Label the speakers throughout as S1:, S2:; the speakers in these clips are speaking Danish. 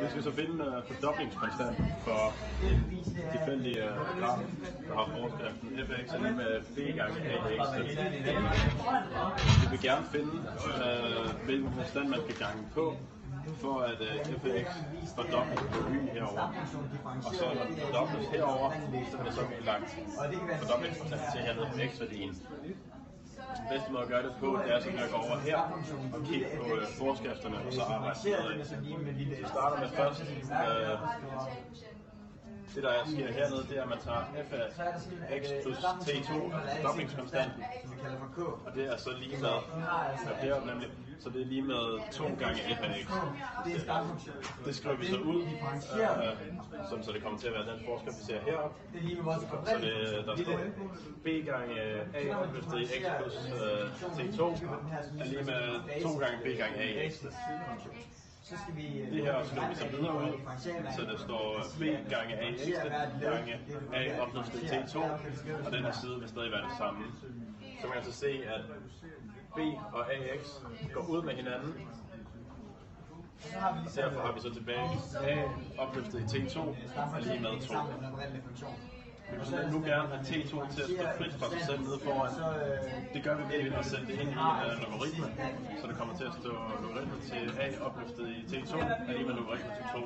S1: Vi skal så finde fordoblingskonstant for en tilfældig graf, der har overskriften fx er lige med b gange ax. Vi vil gerne finde, hvilken konstant man skal gange på, for at fx fordobles på y herover. Og så når den fordobles herover, så kan det så blive lagt fordoblingskonstant til hernede på x-værdien. Den bedste måde at gøre det på, det er så at gå over her og kigge på forskrifterne og så arbejde nedad. Så vi starter med først, det der sker hernede, det er at man tager f af x plus t2, fordoblingskonstanten, og det er så lige med, deroppe nemlig, så det er lige med 2 gange f af x. Det skriver vi så ud, sådan så det kommer til at være den forskrift, vi ser heroppe. Så der står b gange a opløftet i x plus t2 er lige med 2 gange b gange ax. Det her skriver vi så videre ud, så der står b gange ax gange a opløftet i t2, og den her side vil stadig være det samme. Så man kan altså se, at b og ax går ud med hinanden, og derfor har vi så tilbage a opløftet i t2 er lige med 2. Vi vil så nu gerne have t2 til at stå frit fra sig selv nede foran. Det gør vi ved at sætte det ind i en logaritme, så det kommer til at stå logaritme til a opløftet i t2 er lige med logaritme til 2.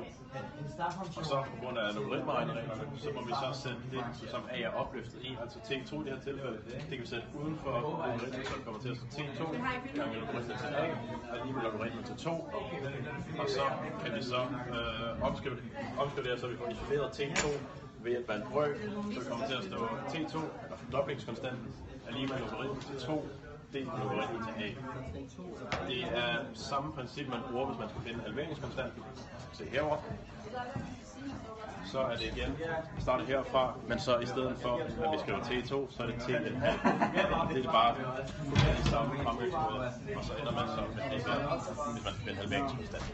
S1: Og så på grund af logaritmeregnereglerne, så må vi så sætte det, som a er opløftet i, altså t2 i det her tilfælde, det kan vi sætte uden for logaritmen, så det kommer til at stå t2 gange logaritme til a er lige med logaritme til 2. Og så kan vi så omskrive det, så vi får isoleret t2 ved hjælp af en brøk, så det kommer til at stå t2, og fordoblingskonstanten er lige med logaritmen til 2, delt med logaritmen til a. Det er samme princip, man bruger, hvis man skal finde halveringskonstanten. Se herover. Så er det igen startet herfra, men så i stedet for, at vi skriver t2, så er det t1,5. Det er bare fuldstændig samme fremgangsmåde, og så ender man så med det her, hvis man skal finde halveringskonstanten.